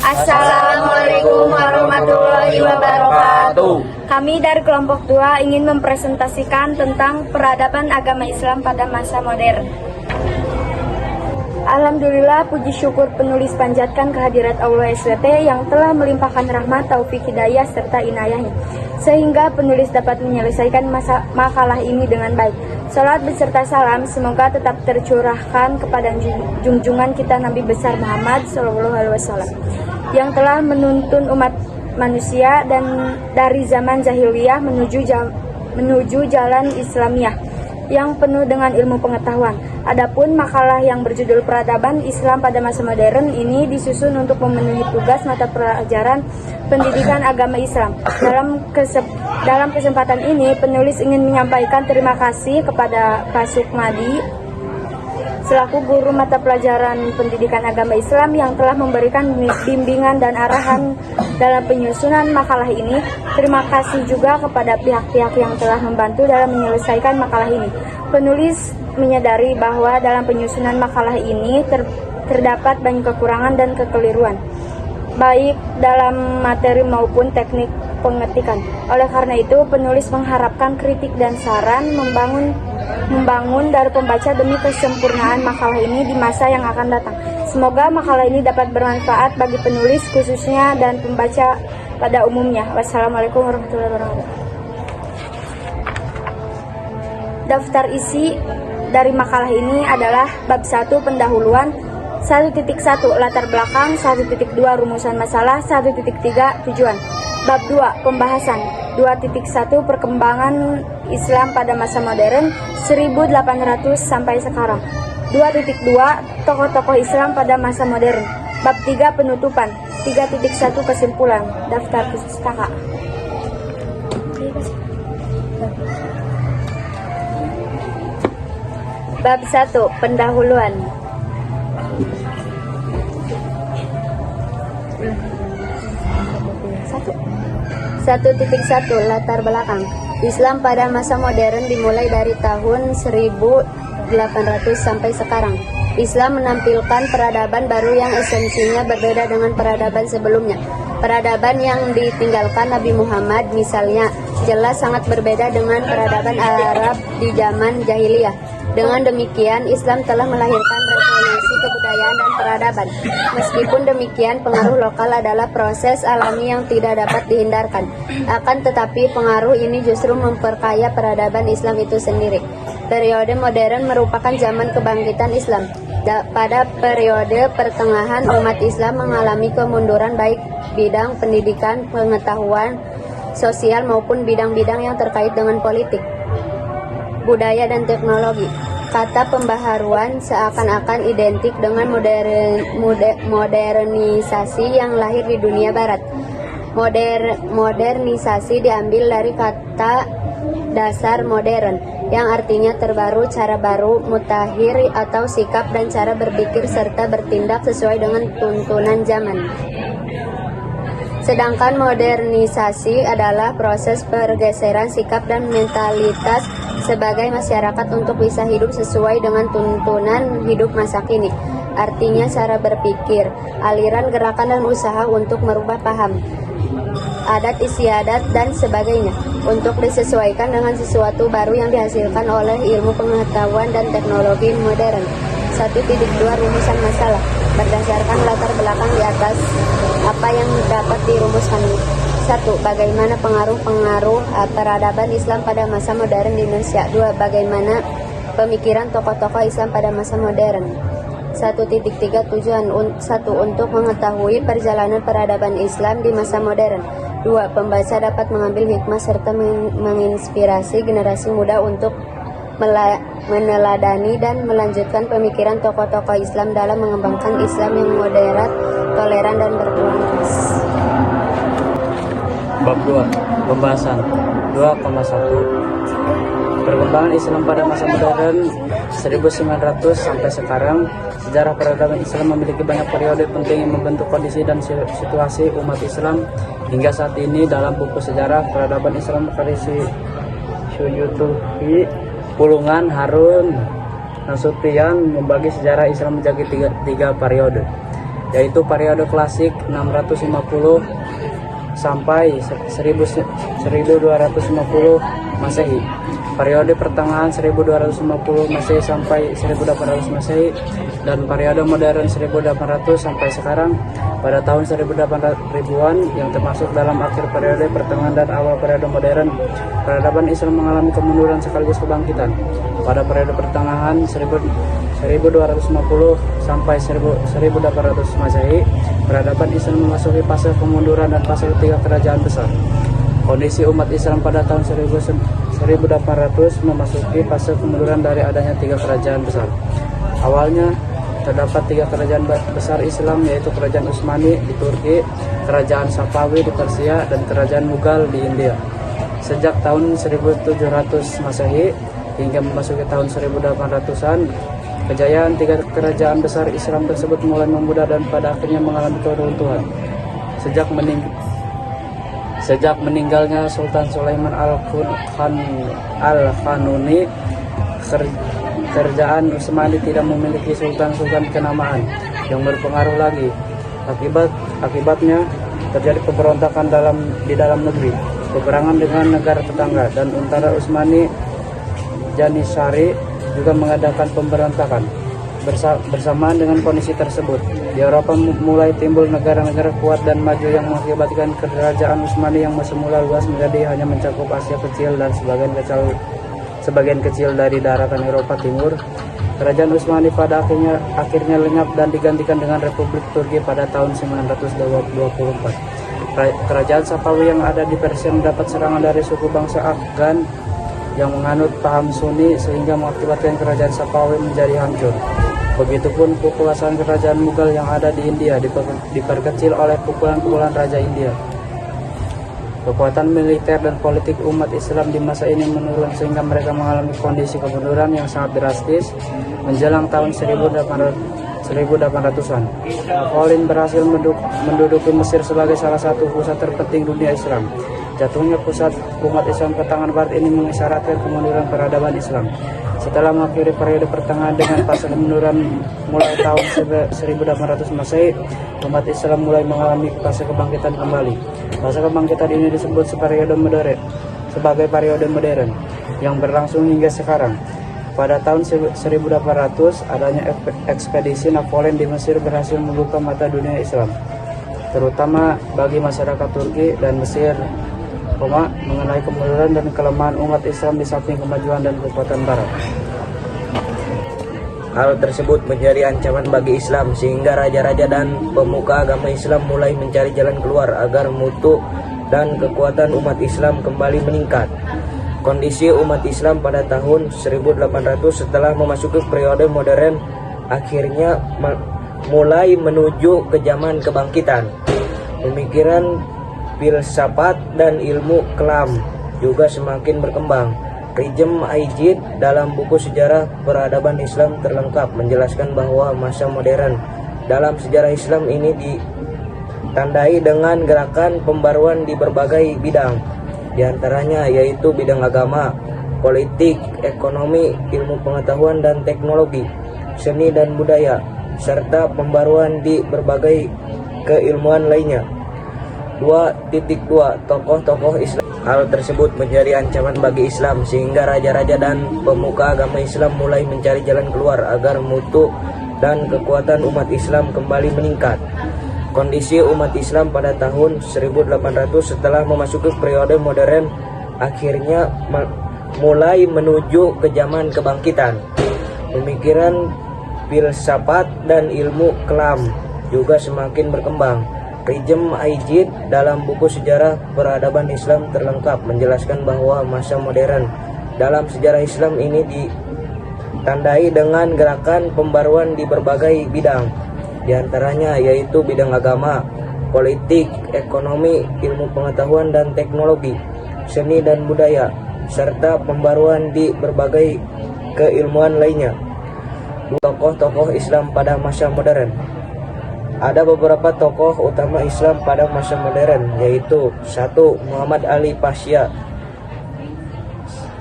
Assalamualaikum warahmatullahi wabarakatuh. Kami dari kelompok 2 ingin mempresentasikan tentang peradaban agama Islam pada masa modern. Alhamdulillah, puji syukur penulis panjatkan kehadirat Allah SWT yang telah melimpahkan rahmat, taufik, hidayah, serta inayahnya, sehingga penulis dapat menyelesaikan makalah ini dengan baik. Salat beserta salam semoga tetap tercurahkan kepada junjungan kita Nabi besar Muhammad SAW, yang telah menuntun umat manusia dan dari zaman jahiliyah menuju jalan Islamiyah yang penuh dengan ilmu pengetahuan. Adapun makalah yang berjudul Peradaban Islam pada Masa Modern ini disusun untuk memenuhi tugas mata pelajaran pendidikan agama Islam. Dalam kesempatan ini, penulis ingin menyampaikan terima kasih kepada Pak Sukmadi selaku guru mata pelajaran pendidikan agama Islam yang telah memberikan bimbingan dan arahan dalam penyusunan makalah ini. Terima kasih juga kepada pihak-pihak yang telah membantu dalam menyelesaikan makalah ini. Penulis menyadari bahwa dalam penyusunan makalah ini terdapat banyak kekurangan dan kekeliruan, baik dalam materi maupun teknik pengetikan. Oleh karena itu, penulis mengharapkan kritik dan saran membangun dari pembaca demi kesempurnaan makalah ini di masa yang akan datang. Semoga makalah ini dapat bermanfaat bagi penulis khususnya dan pembaca pada umumnya. Wassalamualaikum warahmatullahi wabarakatuh. Daftar isi dari makalah ini adalah bab 1 pendahuluan, 1.1 latar belakang, 1.2 rumusan masalah, 1.3 tujuan. Bab 2 pembahasan, 2.1 perkembangan Islam pada masa modern 1800 sampai sekarang. 2.2 tokoh-tokoh Islam pada masa modern. Bab 3 penutupan, 3.1 kesimpulan. Daftar pustaka. Bab 1 pendahuluan. 1.1 latar belakang. Islam pada masa modern dimulai dari tahun 1800 sampai sekarang. Islam menampilkan peradaban baru yang esensinya berbeda dengan peradaban sebelumnya. Peradaban yang ditinggalkan Nabi Muhammad misalnya jelas sangat berbeda dengan peradaban Arab di zaman jahiliyah. Dengan demikian, Islam telah melahirkan revolusi kebudayaan dan peradaban. Meskipun demikian, pengaruh lokal adalah proses alami yang tidak dapat dihindarkan. Akan tetapi, pengaruh ini justru memperkaya peradaban Islam itu sendiri. Periode modern merupakan zaman kebangkitan Islam. Pada periode pertengahan, umat Islam mengalami kemunduran baik bidang pendidikan, pengetahuan, sosial maupun bidang-bidang yang terkait dengan politik, budaya dan teknologi. Kata pembaharuan seakan-akan identik dengan modernisasi yang lahir di dunia barat. Modernisasi diambil dari kata dasar modern, yang artinya terbaru, cara baru, mutakhir atau sikap dan cara berpikir serta bertindak sesuai dengan tuntunan zaman. Sedangkan modernisasi adalah proses pergeseran sikap dan mentalitas sebagai masyarakat untuk bisa hidup sesuai dengan tuntunan hidup masa kini. Artinya cara berpikir, aliran gerakan dan usaha untuk merubah paham, adat istiadat dan sebagainya untuk disesuaikan dengan sesuatu baru yang dihasilkan oleh ilmu pengetahuan dan teknologi modern. 1.2 rumusan masalah. Berdasarkan latar belakang di atas, apa yang dapat dirumuskan? 1. Bagaimana pengaruh peradaban Islam pada masa modern di Indonesia? 2. Bagaimana pemikiran tokoh-tokoh Islam pada masa modern? 1.3 tujuan. 1. Untuk mengetahui perjalanan peradaban Islam di masa modern. 2. Pembaca dapat mengambil hikmah serta menginspirasi generasi muda untuk meneladani dan melanjutkan pemikiran tokoh-tokoh Islam dalam mengembangkan Islam yang moderat, toleran, dan berkualitas. Bab 2 pembahasan 2,1 perkembangan Islam pada masa modern 1900 sampai sekarang. Sejarah peradaban Islam memiliki banyak periode penting yang membentuk kondisi dan situasi umat Islam hingga saat ini. Dalam buku sejarah peradaban Islam karya Suyutuhi, Pulungan, Harun Nasution membagi sejarah Islam menjadi tiga periode. yaitu periode klasik 650 sampai 1250 Masehi. Periode pertengahan 1250 Masehi sampai 1800 Masehi, dan periode modern 1800 sampai sekarang pada tahun 1800-an yang termasuk dalam akhir periode pertengahan dan awal periode modern. Peradaban Islam mengalami kemunduran sekaligus kebangkitan. Pada periode pertengahan 1250 sampai 1800 Masehi, peradaban Islam memasuki fase kemunduran dan fase ketiga kerajaan besar. Kondisi umat Islam pada tahun 1800 memasuki fase kemunduran dari adanya tiga kerajaan besar. Awalnya terdapat tiga kerajaan besar Islam, yaitu Kerajaan Utsmani di Turki, Kerajaan Safawi di Persia, dan Kerajaan Mughal di India. Sejak tahun 1700 Masehi hingga memasuki tahun 1800-an, kejayaan tiga kerajaan besar Islam tersebut mulai memudar dan pada akhirnya mengalami keruntuhan. Sejak meninggalnya Sultan Sulaiman Al-Qanuni, Kerajaan Utsmani tidak memiliki sultan-sultan kenamaan yang berpengaruh lagi. Akibatnya terjadi pemberontakan di dalam negeri, peperangan dengan negara tetangga, dan Tentara Utsmani Janissary juga mengadakan pemberontakan. Bersamaan dengan kondisi tersebut, di Eropa mulai timbul negara-negara kuat dan maju yang mengakibatkan kerajaan Utsmani yang semula luas menjadi hanya mencakup Asia kecil dan sebagian kecil dari daratan Eropa Timur. Kerajaan Utsmani pada akhirnya lenyap dan digantikan dengan Republik Turki pada tahun 924. Kerajaan Safawi yang ada di Persia mendapat serangan dari suku bangsa Afgan yang menganut paham Sunni sehingga mengakibatkan kerajaan Safawi menjadi hancur. Begitupun kekuasaan kerajaan Mughal yang ada di India diperkecil oleh pukulan-pukulan Raja India. Kekuatan militer dan politik umat Islam di masa ini menurun sehingga mereka mengalami kondisi kemunduran yang sangat drastis menjelang tahun 1800-an. Napoleon berhasil menduduki Mesir sebagai salah satu pusat terpenting dunia Islam. Jatuhnya pusat umat Islam ke tangan Barat ini mengisyaratkan kemunduran peradaban Islam. Setelah mengakhiri periode pertengahan dengan fase kemunduran mulai tahun 1800 Masehi, umat Islam mulai mengalami fase kebangkitan kembali. Fase kebangkitan ini disebut sebagai periode modern yang berlangsung hingga sekarang. Pada tahun 1800, adanya ekspedisi Napoleon di Mesir berhasil membuka mata dunia Islam, terutama bagi masyarakat Turki dan Mesir, mengenai kemunduran dan kelemahan umat Islam di samping kemajuan dan kekuatan Barat. Hal tersebut menjadi ancaman bagi Islam sehingga raja-raja dan pemuka agama Islam mulai mencari jalan keluar agar mutu dan kekuatan umat Islam kembali meningkat. Kondisi umat Islam pada tahun 1800 setelah memasuki periode modern akhirnya mulai menuju ke zaman kebangkitan. Pemikiran filsafat dan ilmu kelam juga semakin berkembang. Rijem Aijid dalam buku sejarah peradaban Islam terlengkap menjelaskan bahwa masa modern dalam sejarah Islam ini ditandai dengan gerakan pembaruan di berbagai bidang, diantaranya yaitu bidang agama, politik, ekonomi, ilmu pengetahuan dan teknologi, seni dan budaya, serta pembaruan di berbagai keilmuan lainnya. 2.2 Tokoh-tokoh Islam. Hal tersebut menjadi ancaman bagi Islam sehingga raja-raja dan pemuka agama Islam mulai mencari jalan keluar agar mutu dan kekuatan umat Islam kembali meningkat. Kondisi umat Islam pada tahun 1800 setelah memasuki periode modern akhirnya mulai menuju ke zaman kebangkitan. Pemikiran filsafat dan ilmu kelam juga semakin berkembang. Rijem Aijid dalam buku sejarah peradaban Islam terlengkap menjelaskan bahwa masa modern dalam sejarah Islam ini ditandai dengan gerakan pembaruan di berbagai bidang, diantaranya yaitu bidang agama, politik, ekonomi, ilmu pengetahuan dan teknologi, seni dan budaya, serta pembaruan di berbagai keilmuan lainnya. Tokoh-tokoh Islam pada masa modern. Ada beberapa tokoh utama Islam pada masa modern, yaitu 1. Muhammad Ali Pasha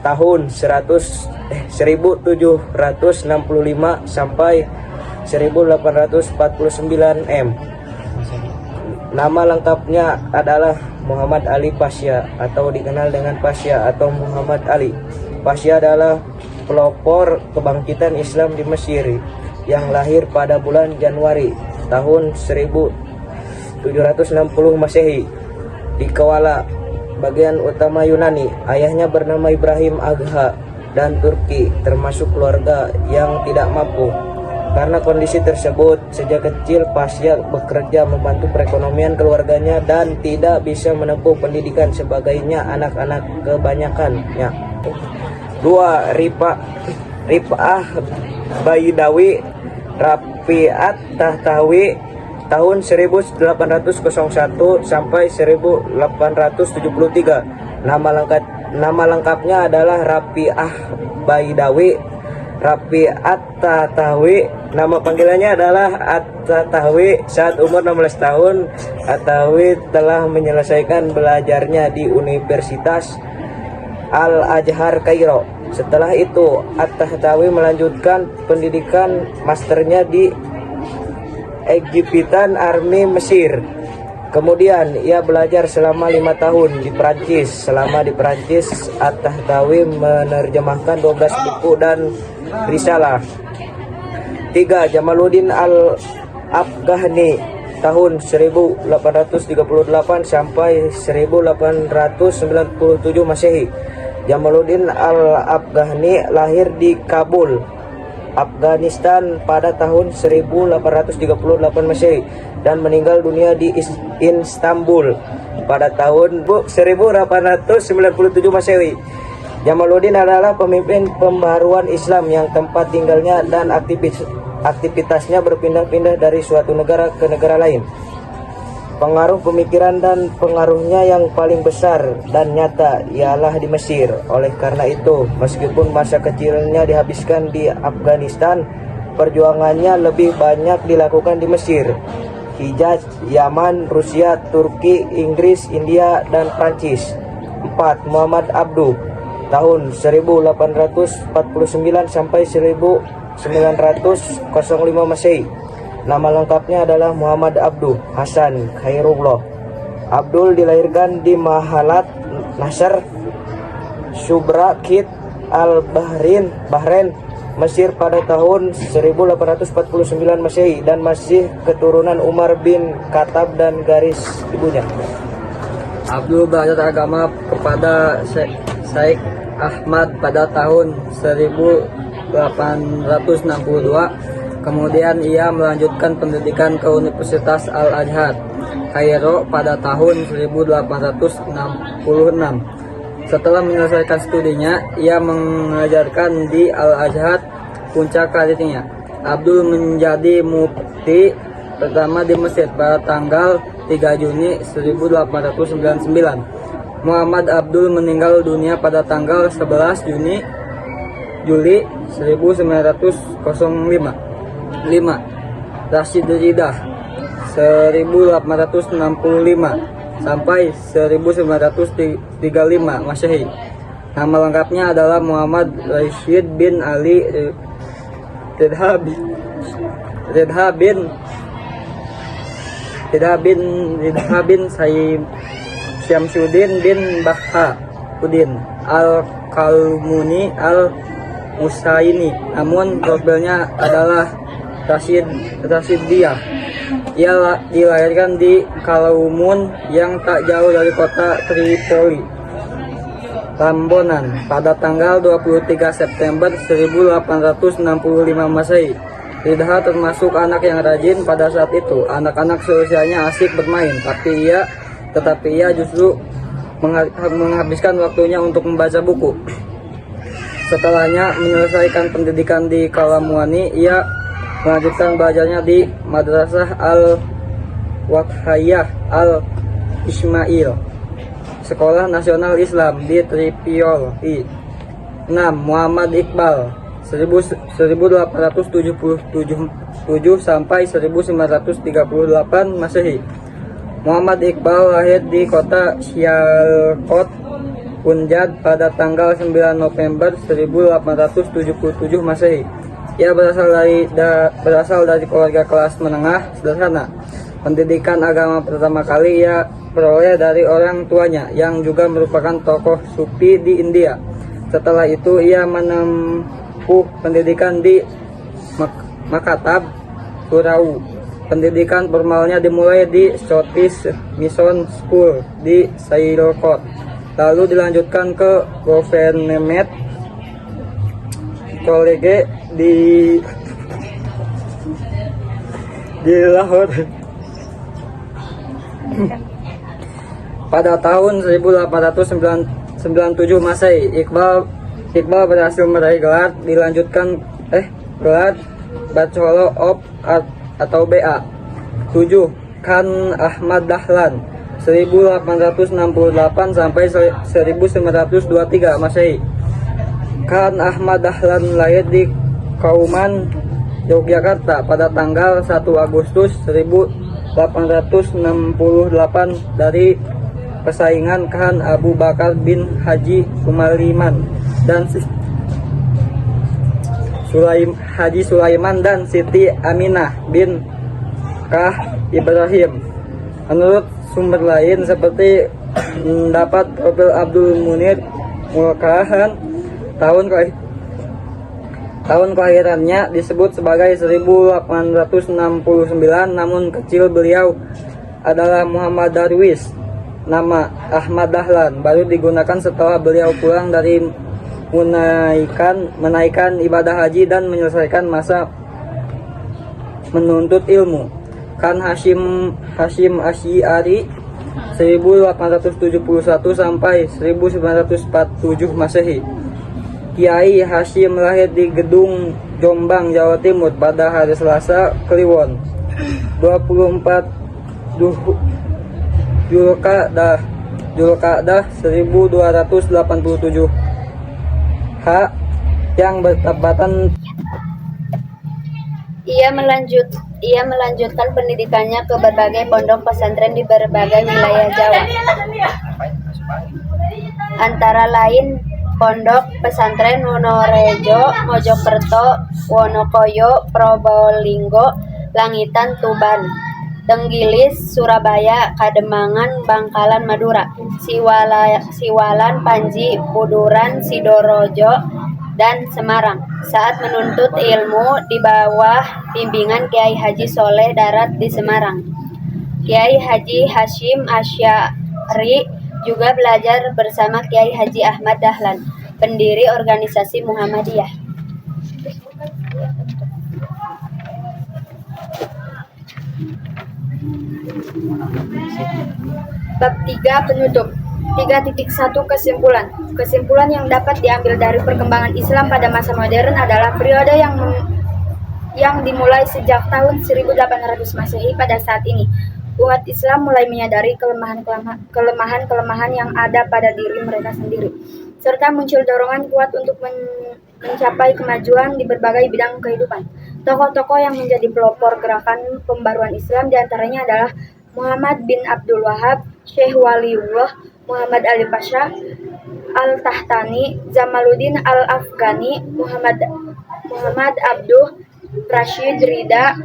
tahun 1765 sampai 1849 M. Nama lengkapnya adalah Muhammad Ali Pasha atau dikenal dengan Pasha atau Muhammad Ali. Pasha adalah pelopor kebangkitan Islam di Mesir yang lahir pada bulan Januari tahun 1760 Masehi di Kewala, bagian utama Yunani. Ayahnya bernama Ibrahim Agha dan Turki, termasuk keluarga yang tidak mampu. Karena kondisi tersebut, sejak kecil Pasha bekerja membantu perekonomian keluarganya dan tidak bisa menempuh pendidikan sebagainya anak-anak kebanyakannya. 2. Rif'ah Baidawi Rafiat Tahtawi tahun 1801 sampai 1873. Nama lengkapnya adalah Rafi'ah Baidawi Rafiat Tahtawi. Nama panggilannya adalah At-Tahtawi. Saat umur 16 tahun, At-Tahtawi telah menyelesaikan belajarnya di Universitas Al-Azhar Kairo. Setelah itu, At-Tahtawi melanjutkan pendidikan masternya di Egyptian Army Mesir. Kemudian ia belajar selama 5 tahun di Perancis. Selama di Perancis, At-Tahtawi menerjemahkan 12 buku dan risalah. 3. Jamaluddin Al-Afghani tahun 1838 sampai 1897 Masehi. Jamaluddin Al-Afghani lahir di Kabul, Afghanistan pada tahun 1838 Masehi dan meninggal dunia di Istanbul pada tahun 1897 Masehi. Jamaluddin adalah pemimpin pembaharuan Islam yang tempat tinggalnya dan aktivitasnya berpindah-pindah dari suatu negara ke negara lain. Pengaruh pemikiran dan pengaruhnya yang paling besar dan nyata ialah di Mesir. Oleh karena itu, meskipun masa kecilnya dihabiskan di Afghanistan, perjuangannya lebih banyak dilakukan di Mesir, Hijaz, Yaman, Rusia, Turki, Inggris, India, dan Prancis. 4. Muhammad Abduh tahun 1849 sampai 1905 Masehi. Nama lengkapnya adalah Muhammad Abduh Hasan Khairullah. Abdul dilahirkan di Mahalat Nasr, Subrakit Al-Bahrain, Mesir pada tahun 1849 Masehi dan masih keturunan Umar bin Khattab dan garis ibunya. Abdul belajar agama kepada Syekh Ahmad pada tahun 1862. Kemudian ia melanjutkan pendidikan ke Universitas Al-Azhar Kairo pada tahun 1866. Setelah menyelesaikan studinya, ia mengajarkan di Al-Azhar. Puncak karirnya, Abdul menjadi mufti pertama di Mesir pada tanggal 3 Juni 1899. Muhammad Abdul meninggal dunia pada tanggal 11 Juli 1905. 5. Rashid Ridha 1865 sampai 1935 Masehi. Nama lengkapnya adalah Muhammad Rashid bin Ali Ridha bin Syamsuddin bin Bahauddin Al-Kalmuni Al-Husaini. Namun profilnya adalah Rasidiyah. Ia dilahirkan di Kalaumun yang tak jauh dari kota Tripoli, Lambonan pada tanggal 23 September 1865 Masehi. Ridha termasuk anak yang rajin pada saat itu. Anak-anak seusianya asik bermain, tetapi ia justru menghabiskan waktunya untuk membaca buku. Setelahnya menyelesaikan pendidikan di Kalamuani, ia melanjutkan belajarnya di Madrasah Al-Wathayah Al-Ismail, Sekolah Nasional Islam di Tripoli. 6. Muhammad Iqbal 1877 sampai 1938 Masehi. Muhammad Iqbal lahir di kota Sialkot, Punjab pada tanggal 9 November 1877 Masehi. Ia berasal dari keluarga kelas menengah sederhana. Pendidikan agama pertama kali ia peroleh dari orang tuanya yang juga merupakan tokoh sufi di India. Setelah itu ia menempuh pendidikan di Makatab, Surau. Pendidikan formalnya dimulai di Scottish Mission School di Sailcoat, lalu dilanjutkan ke Government College di Lahore. Pada tahun 1897 Masehi, Iqbal berhasil meraih gelar Bachelor of Art atau BA. 7. Khan Ahmad Dahlan 1868 sampai 1923 Masehi. Khan Ahmad Dahlan lahir di Kauman, Yogyakarta pada tanggal 1 Agustus 1868 dari persaingan Khan Abu Bakar bin Haji Sumaliman dan Haji Sulaiman dan Siti Aminah bin Kah Ibrahim. Menurut sumber lain seperti mendapat profil Abdul Munir Mulkahan, tahun kelahirannya disebut sebagai 1869, namun kecil beliau adalah Muhammad Darwis. Nama Ahmad Dahlan baru digunakan setelah beliau pulang dari menaikkan ibadah haji dan menyelesaikan masa menuntut ilmu. Khan Hashim Asy'ari 1871 sampai 1947 Masehi. Kiai Hashim lahir di Gedung Jombang, Jawa Timur pada hari Selasa Kliwon 24 Zulqa'dah 1287 yang bertepatan. Ia melanjutkan pendidikannya ke berbagai pondok pesantren di berbagai wilayah Jawa. Antara lain Pondok Pesantren Wonorejo, Mojokerto, Wonokoyo, Probolinggo, Langitan, Tuban, Tenggilis, Surabaya, Kademangan, Bangkalan, Madura, Siwalan, Panji, Buduran, Sidorojo, dan Semarang. Saat menuntut ilmu di bawah bimbingan Kiai Haji Soleh Darat di Semarang, Kiai Haji Hashim Asy'ari juga belajar bersama Kiai Haji Ahmad Dahlan, pendiri organisasi Muhammadiyah. Bab 3 penutup. 3.1 Kesimpulan yang dapat diambil dari perkembangan Islam pada masa modern adalah periode yang dimulai sejak tahun 1800 Masehi. Pada saat ini, umat Islam mulai menyadari kelemahan yang ada pada diri mereka sendiri, serta muncul dorongan kuat untuk mencapai kemajuan di berbagai bidang kehidupan. Tokoh-tokoh yang menjadi pelopor gerakan pembaruan Islam diantaranya adalah Muhammad bin Abdul Wahab, Syekh Waliullah, Muhammad Ali Pasha Al-Tahtani, Jamaluddin Al-Afghani, Muhammad Abduh Rashid Rida,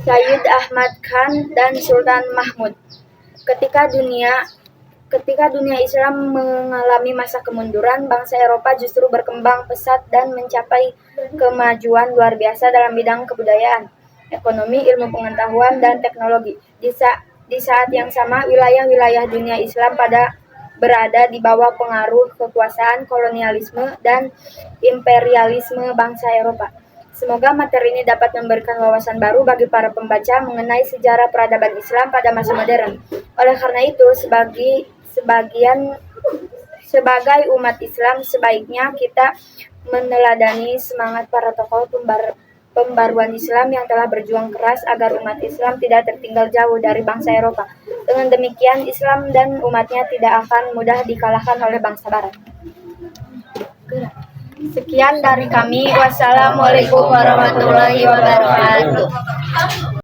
Sayyid Ahmad Khan, dan Sultan Mahmud. Ketika dunia Islam mengalami masa kemunduran, bangsa Eropa justru berkembang pesat dan mencapai kemajuan luar biasa dalam bidang kebudayaan, ekonomi, ilmu pengetahuan, dan teknologi. Di saat yang sama, wilayah-wilayah dunia Islam berada di bawah pengaruh kekuasaan kolonialisme dan imperialisme bangsa Eropa. Semoga materi ini dapat memberikan wawasan baru bagi para pembaca mengenai sejarah peradaban Islam pada masa modern. Oleh karena itu, sebagai umat Islam, sebaiknya kita meneladani semangat para tokoh pembaruan Islam yang telah berjuang keras agar umat Islam tidak tertinggal jauh dari bangsa Eropa. Dengan demikian, Islam dan umatnya tidak akan mudah dikalahkan oleh bangsa Barat. Sekian dari kami. Wassalamualaikum warahmatullahi wabarakatuh.